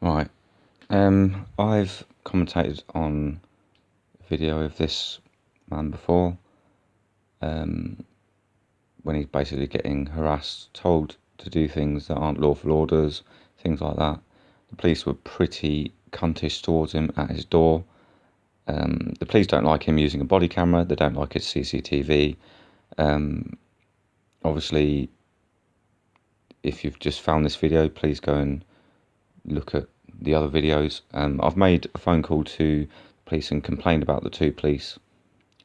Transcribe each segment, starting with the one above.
Right. I've commentated on a video of this man before, when he's basically getting harassed, told to do things that aren't lawful orders, things like that. The police were pretty cuntish towards him at his door. The police don't like him using a body camera. They don't like his CCTV. Obviously, if you've just found this video, please go and look at the other videos. I've made a phone call to police and complained about the two police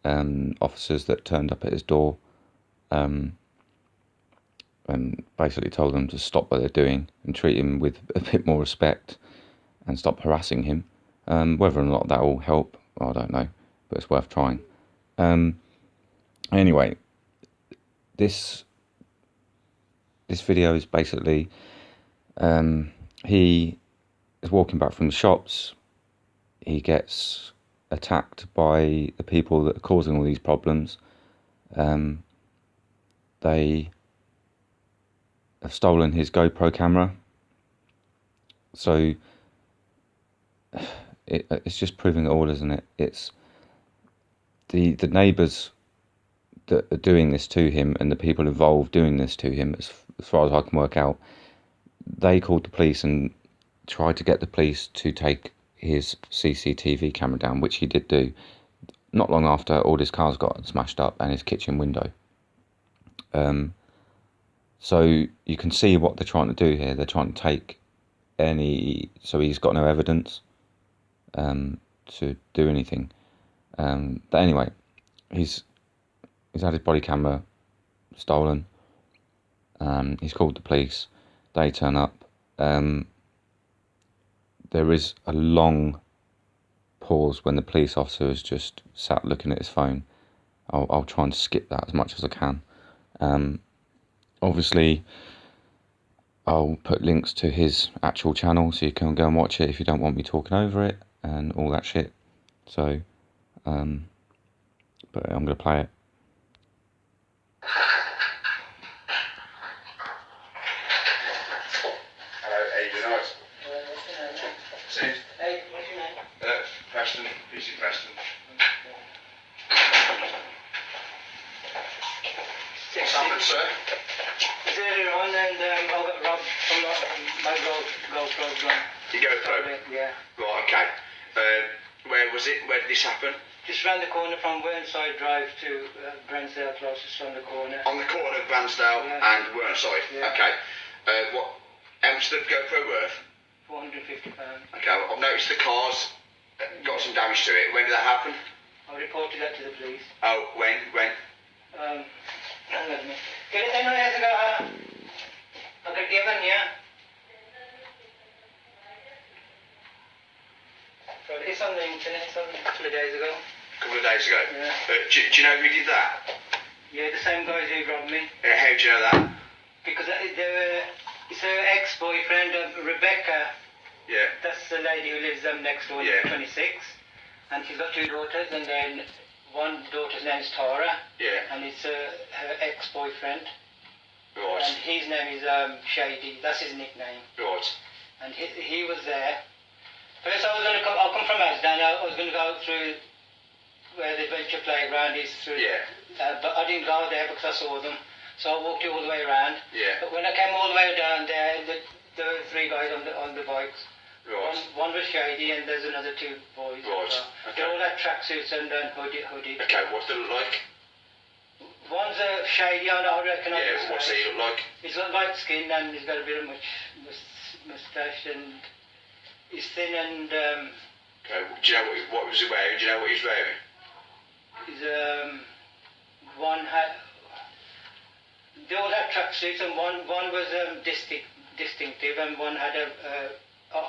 officers that turned up at his door, and basically told them to stop what they're doing and treat him with a bit more respect and stop harassing him. Whether or not that will help, I don't know, but it's worth trying. Anyway, this video is basically he is walking back from the shops. He gets attacked by the people that are causing all these problems. They have stolen his GoPro camera. So it's just proving it all, isn't it? It's the neighbours that are doing this to him and the people involved doing this to him, as far as I can work out. They called the police and tried to get the police to take his CCTV camera down, which he did do not long after all his cars got smashed up and his kitchen window. So you can see what they're trying to do here. They're trying to take so he's got no evidence to do anything. But anyway, he's had his body camera stolen. He's called the police. They turn up. There is a long pause when the police officer is just sat looking at his phone. I'll try and skip that as much as I can. Obviously, I'll put links to his actual channel so you can go and watch it if you don't want me talking over it and all that shit. So, but I'm going to play it. Hello, how you doing? Alright? Sid? Hey, what's your name? Preston, PC Preston. What's happened, sir? It's earlier on and I got robbed from my GoPro's gone. You go through? Yeah. Right, okay. Where was it? Where did this happen? Just round the corner from Whernside Drive to Brensdale, closest on the corner. On the corner of Vansdale and Whernside? Yeah. Okay. How much did the GoPro worth? £450. Okay, I've noticed the car's got some damage to it. When did that happen? I reported that to the police. Oh, when? Hang on a minute. Can you tell me where to go? I'll get given, yeah? So it's on the internet, it's on a couple of days ago. A couple of days ago? Yeah. Do you know who did that? Yeah, the same guys who robbed me. How do you know that? Because it's her ex-boyfriend, Rebecca. Yeah. That's the lady who lives next door, Yeah. 26. And she's got two daughters, and then one daughter's name's Tara. Yeah. And it's her ex-boyfriend. Right. And his name is Shady. That's his nickname. Right. And he was there. First I'll come from Asdan. I was going to go through where the adventure playground is through. Yeah. But I didn't go there because I saw them. So I walked all the way around. Yeah. But when I came all the way down there, there were three guys on the bikes. Right. One was Shady and there's another two boys. Right. They all had tracksuits and hoodie. Okay, what did it look like? One's Shady, I reckon. Yeah, what's he look like? He's got light skin and he's got a bit of moustache and he's thin and Okay, do you know what was he wearing? Do you know what he was wearing? he's they all had tracksuits and one was distinctive and one had a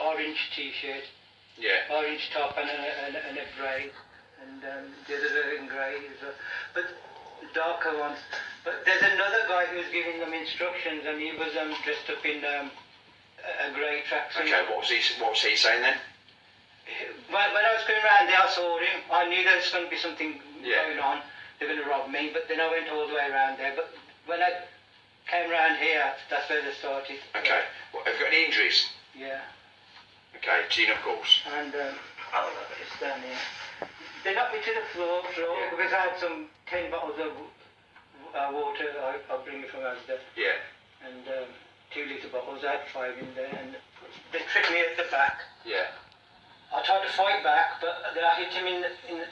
orange t-shirt, Yeah. orange top and a grey, and the others are in grey as well, but darker ones. But there's another guy who was giving them instructions and he was dressed up in a grey tracksuit. Okay, what was he saying then? When I was going around there, I saw him. I knew there was going to be something Yeah. going on. They're going to rob me, but then I went all the way around there. But when I came around here, that's where they started. Okay. Have you got any injuries? Yeah. Okay, G knuckles. And it's down here. They knocked me to the floor Yeah. because I had some 10 bottles of water. I'll bring it from over there. Yeah. And 2-litre bottles. I had 5 in there, and they tripped me at the back. Yeah. I tried to fight back, but then I hit him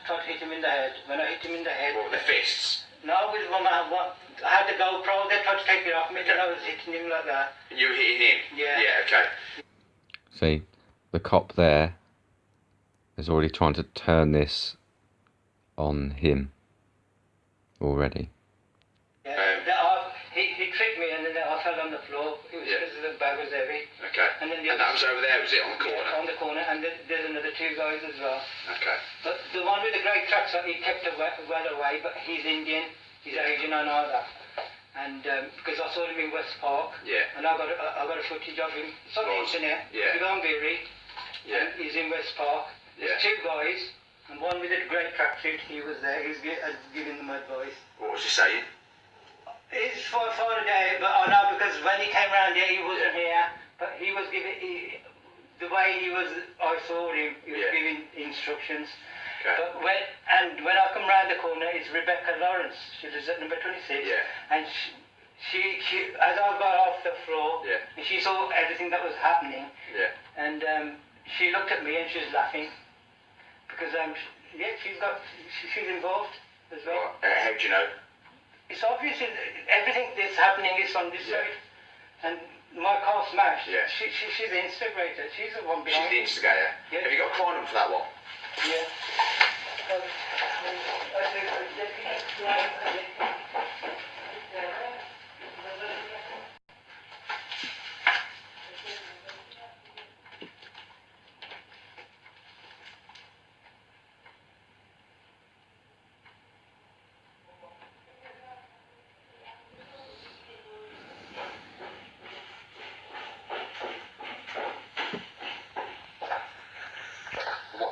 tried to hit him in the head. When I hit him in the head, What, with the fists? no, with I had the GoPro. They tried to take it off me, and I was hitting him like that. You were hitting him? Yeah. Yeah, okay. See, the cop there is already trying to turn this on him already. Yeah. He tripped me, and then I fell on the floor. It was because the bag was heavy. Okay. And then that was over there, was it, on the corner? Yeah, on the corner, and there's another 2 guys as well. Okay. But the one with the grey tracks, he kept well away, but he's Indian, he's Asian, I know that. And because I saw him in West Park, and I got a footage of him. It's on the internet. Yeah. You go on Beery, Yeah. and he's in West Park. There's 2 guys, and one with a grey tracksuit, he was there, he's giving them advice. What was he saying? It's for a day, but I know because when he came round here, he wasn't here, but he was giving, the way I saw him, he was giving instructions. Okay. But when I come round the corner, it's Rebecca Lawrence. She lives at number 26. Yeah. And she as I got off the floor, and she saw everything that was happening. Yeah. And she looked at me and she was laughing because she's involved as well. How do you know? It's obvious everything that's happening is on this side. And my car smashed. Yeah. She's the instigator. She's the one She's behind the it. instigator? Yeah. Have you got a crime number for that one? Yeah.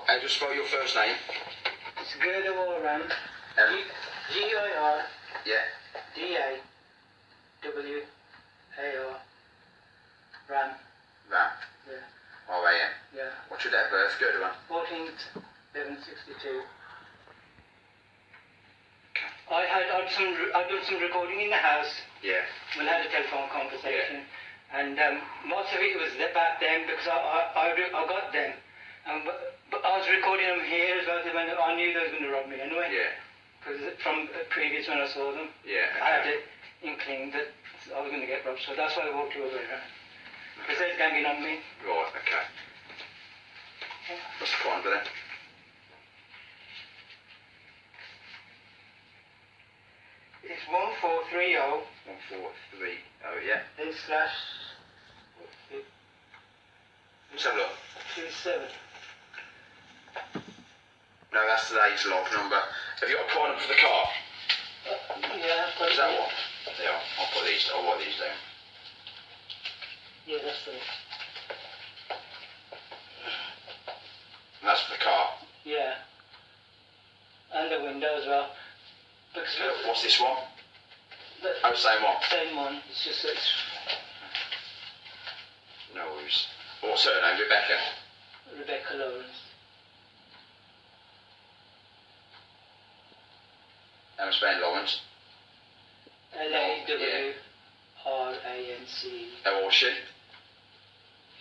How do you spell your first name? It's Gerda Warren. G-I-R. Yeah. D-A-W-A-R. Ram. Ram. Yeah. R-A-M. Yeah. What's your date of birth? Go to one. 14th, 1162. I'd done some recording in the house. Yeah. We had a telephone conversation, and most of it was about them because I got them. But I was recording them here as well when I knew they were going to rob me anyway. Yeah. Because from previous when I saw them, Yeah. I had an inkling that I was going to get robbed, so that's why I walked over there. Because they're ganging on me. Right, okay. What's the crime for them? It's 1430. 1430, yeah. Then slash Let's have a look. 27. No, that's today's log number. Have you got a crime number for the car? Yeah, but Is that one? Yeah, I'll write these down. yeah, that's the And that's for the car. yeah, and the window as well. Because What's this one? the Oh, same one. same one. It's just that it's No worries. What's her name? Rebecca. Rebecca Lawrence. I'm Spain Lawrence. Lawrance. How old is she?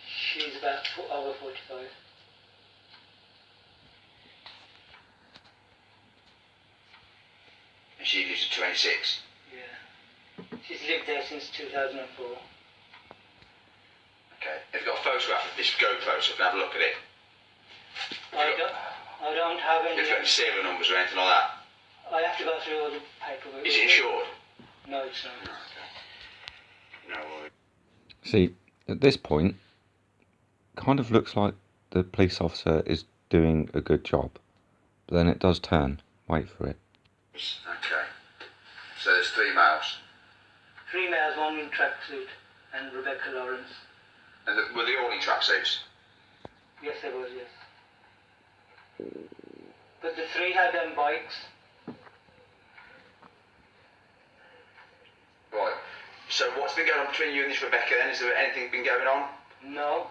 She's about over 45. And she lives at 26. Yeah. She's lived there since 2004. Okay. Have you got a photograph of this GoPro so I can have a look at it? I don't have any. Have you got any serial numbers or anything like that? I have to go through all the paperwork. Is it insured? No, it's not. No worries. See, at this point, kind of looks like the police officer is doing a good job. But then it does turn. Wait for it. Okay. So there's 3 males. 3 males, 1 in tracksuit, and Rebecca Lawrence. And were they all in tracksuits? Yes, there was, yes. But the 3 had bikes. Right. So what's been going on between you and this Rebecca then? Has there anything been going on? No.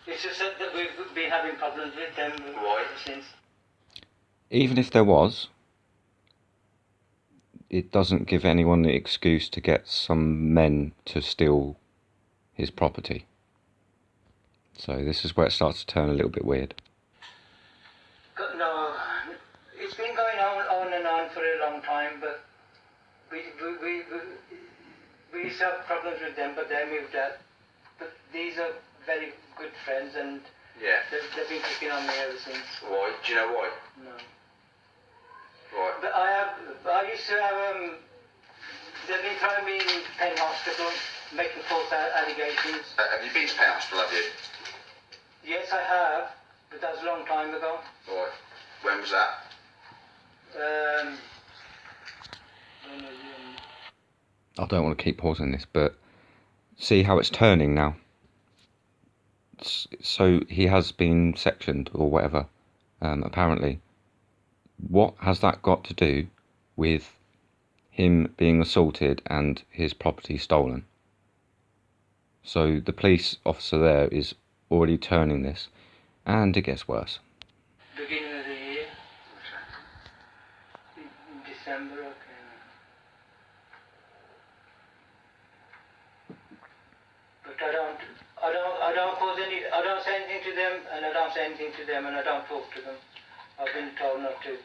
It's just that we've been having problems with them Why? ever since. Even if there was, it doesn't give anyone the excuse to get some men to steal his property. So this is where it starts to turn a little bit weird. No, it's been going on and on for a long time, but we used to have problems with them, but they moved out. But these are very good friends, and Yeah. they've been picking on me ever since. Why? Do you know why? No. Right. But I used to have, they've been throwing me in Penn Hospital, making false allegations. Have you been to Penn Hospital, have you? Yes, I have, but that was a long time ago. Right. When was that? When was it? I don't want to keep pausing this, but see how it's turning now. So he has been sectioned or whatever, apparently. What has that got to do with him being assaulted and his property stolen? So the police officer there is already turning this, and it gets worse. Beginning of the year. In December, okay. But I don't cause any, I don't say anything to them, and I don't say anything to them, and I don't talk to them. I've been told not to.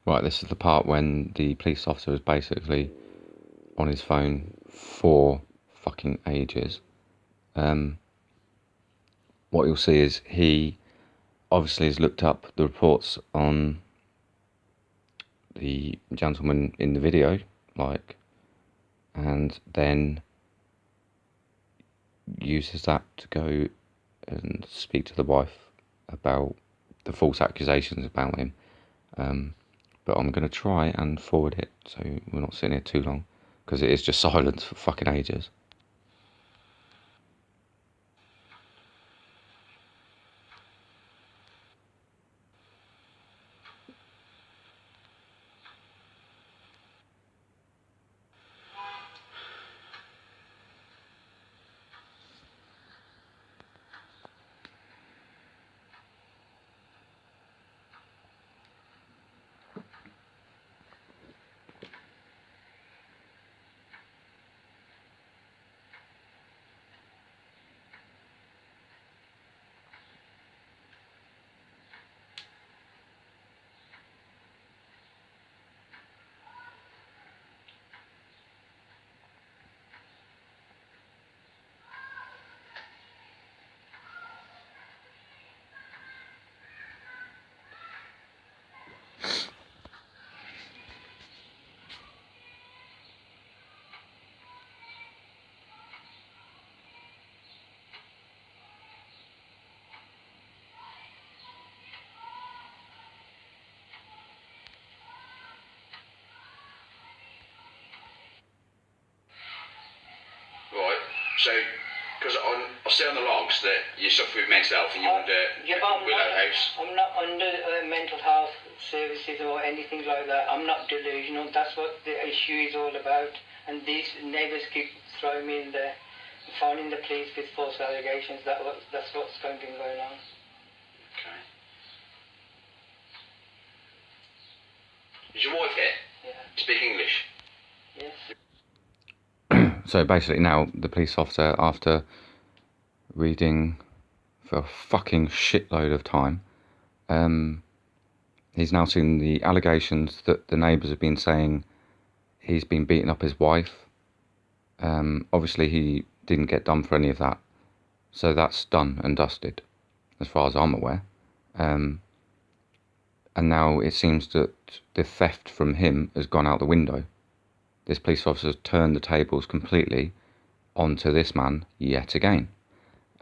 Right, this is the part when the police officer is basically on his phone for fucking ages. What you'll see is he obviously has looked up the reports on the gentleman in the video, and then uses that to go and speak to the wife about the false accusations about him. But I'm going to try and forward it so we're not sitting here too long, because it is just silence for fucking ages. Right. So, because I see on the logs that you suffer with mental health and you're under Willow House. I'm not under mental health services or anything like that. I'm not delusional. That's what the issue is all about. And these neighbours keep throwing me in there, phoning the police with false allegations. That's what's been going on. Okay. Is your wife here? Yeah. Speak English? Yes. So basically now the police officer, after reading for a fucking shitload of time, he's now seen the allegations that the neighbours have been saying he's been beating up his wife. Obviously he didn't get done for any of that, so that's done and dusted as far as I'm aware. And now it seems that the theft from him has gone out the window. This police officer has turned the tables completely onto this man yet again.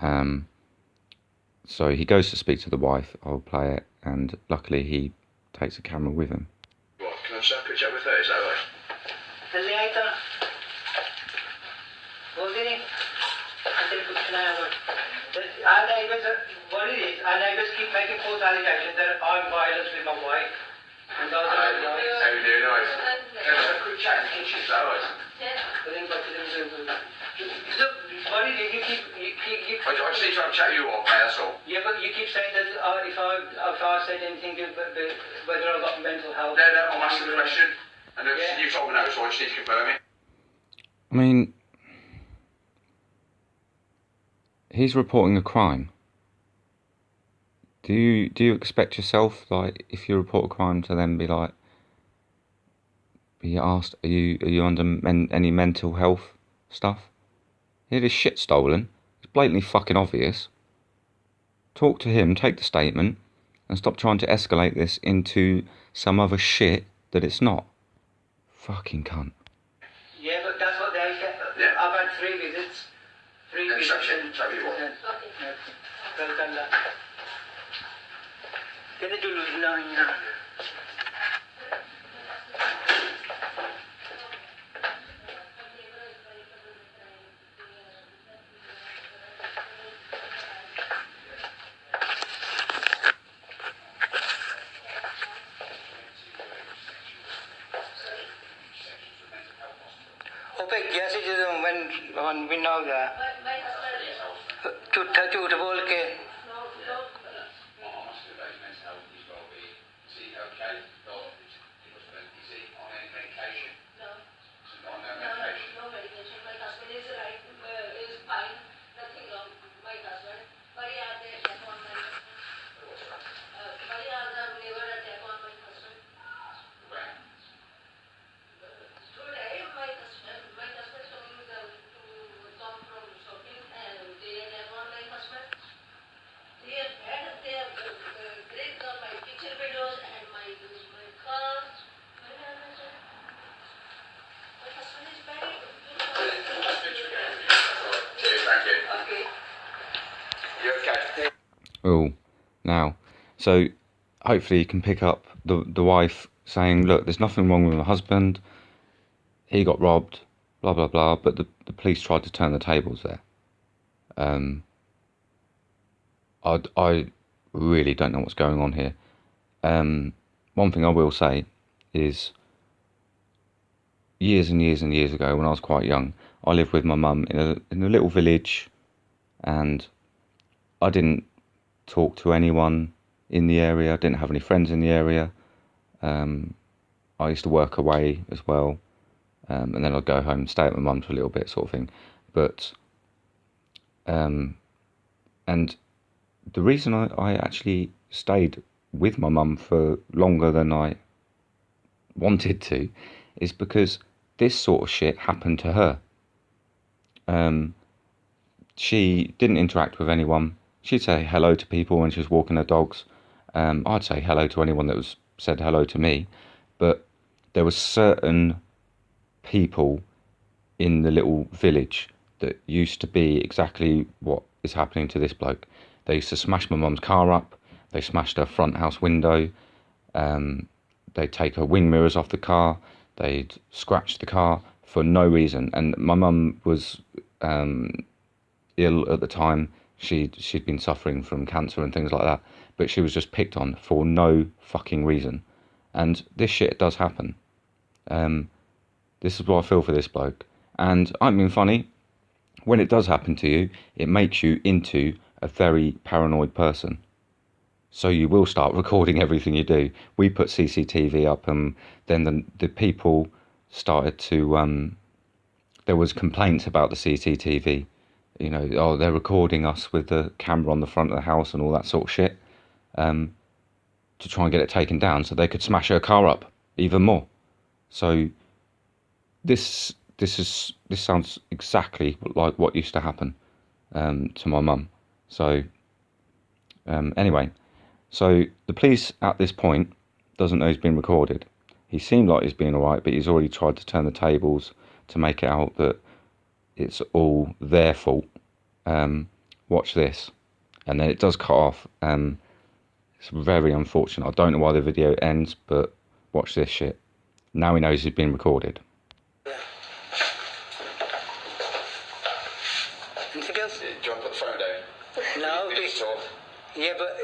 So he goes to speak to the wife. I'll play it, and luckily he takes a camera with him. What? Can I just have a quick chat with her? Is that right? Our neighbours, what it is, our neighbours keep making false allegations that I'm violent with my wife. And those are lies. How you doing, guys? Can I just have a quick chat in the kitchen? Is that right? Look, what it is, I just need to have a chat with you all, mate, that's all. yeah, but you keep saying that if I said anything, whether I've got mental health. No, I'm asking the question. And you told me no, so I just need to confirm it. I mean, he's reporting a crime. Do you expect yourself, like, if you report a crime, to then be asked, are you under any mental health stuff? He had his shit stolen. It's blatantly fucking obvious. Talk to him, take the statement, and stop trying to escalate this into some other shit that it's not. Fucking cunt. Yeah, but that's what they said. Yeah. I've had 3 visits. 3 visits. Shall we what? Well done, that. Can you do it? when we know that झूठ बोल के Oh, now, so hopefully you can pick up the wife saying, look, there's nothing wrong with my husband, he got robbed, blah, blah, blah, but the police tried to turn the tables there. I really don't know what's going on here. One thing I will say is, years and years and years ago, when I was quite young, I lived with my mum in a little village, and I didn't talk to anyone in the area. I didn't have any friends in the area. I used to work away as well, and then I'd go home and stay at my mum's for a little bit, sort of thing. But and the reason I actually stayed with my mum for longer than I wanted to is because this sort of shit happened to her. She didn't interact with anyone. She'd say hello to people when she was walking her dogs. I'd say hello to anyone that said hello to me. But there were certain people in the little village that used to be exactly what is happening to this bloke. They used to smash my mum's car up. They smashed her front house window. They'd take her wing mirrors off the car. They'd scratch the car for no reason. And my mum was ill at the time. She'd been suffering from cancer and things like that, but she was just picked on for no fucking reason. And this shit does happen. This is what I feel for this bloke. And I'm being funny. When it does happen to you, it makes you into a very paranoid person. So you will start recording everything you do. We put CCTV up, and then the people started to. There was complaints about the CCTV. You know, oh, they're recording us with the camera on the front of the house and all that sort of shit, to try and get it taken down so they could smash her car up even more. So this sounds exactly like what used to happen to my mum. So anyway, so the police at this point doesn't know he's been recorded. He seemed like he's being alright, but he's already tried to turn the tables to make it out that it's all their fault. watch this. And then it does cut off. It's very unfortunate. I don't know why the video ends, but watch this shit. Now he knows he's been recorded. Anything else? Do you want to put the phone down? No. Talk. Yeah, but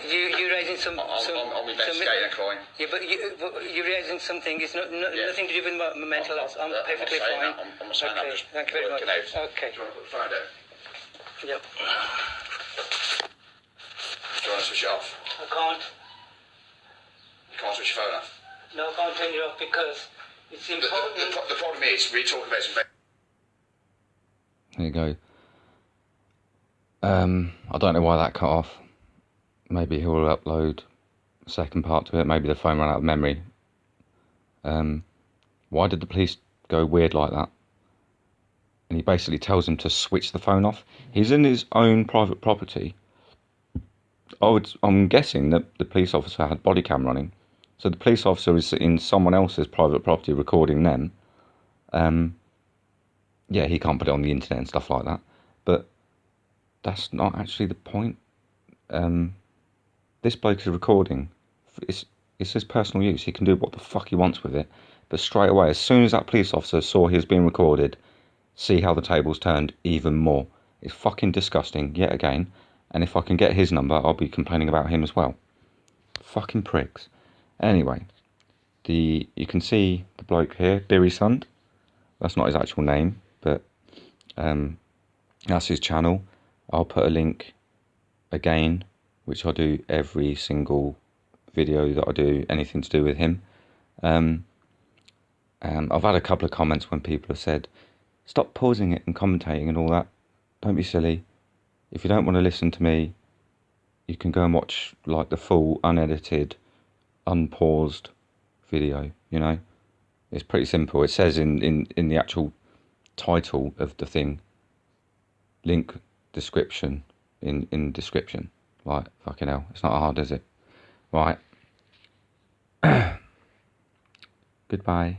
you're raising some... I'm investigating a crime. Yeah, but you're raising something. It's nothing to do with my mental health. I'm perfectly fine. I'm not saying that. I'm just thank you very much. out. Okay. Do you want to put the phone down? Yep. Do you want to switch it off? I can't. You can't switch your phone off? No, I can't turn it off because it's important. The problem is, we're talking about some... There you go. I don't know why that cut off. Maybe he'll upload a second part to it. Maybe the phone ran out of memory. Why did the police go weird like that? And he basically tells him to switch the phone off. He's in his own private property. I'm guessing that the police officer had body cam running. So the police officer is in someone else's private property recording them. Yeah, he can't put it on the internet and stuff like that. But that's not actually the point. This bloke is recording. It's his personal use. He can do what the fuck he wants with it. But straight away, as soon as that police officer saw he was being recorded, see how the tables turned even more. It's fucking disgusting, yet again. And if I can get his number, I'll be complaining about him as well. Fucking pricks. Anyway, you can see the bloke here, Birry Sund. That's not his actual name, but that's his channel. I'll put a link again, which I do every single video that I do anything to do with him. I've had a couple of comments when people have said, stop pausing it and commentating and all that. Don't be silly. If you don't want to listen to me, you can go and watch like the full unedited, unpaused video, you know. It's pretty simple. It says in the actual title of the thing, link description in description. Like, fucking hell, it's not hard, is it? Right. Goodbye.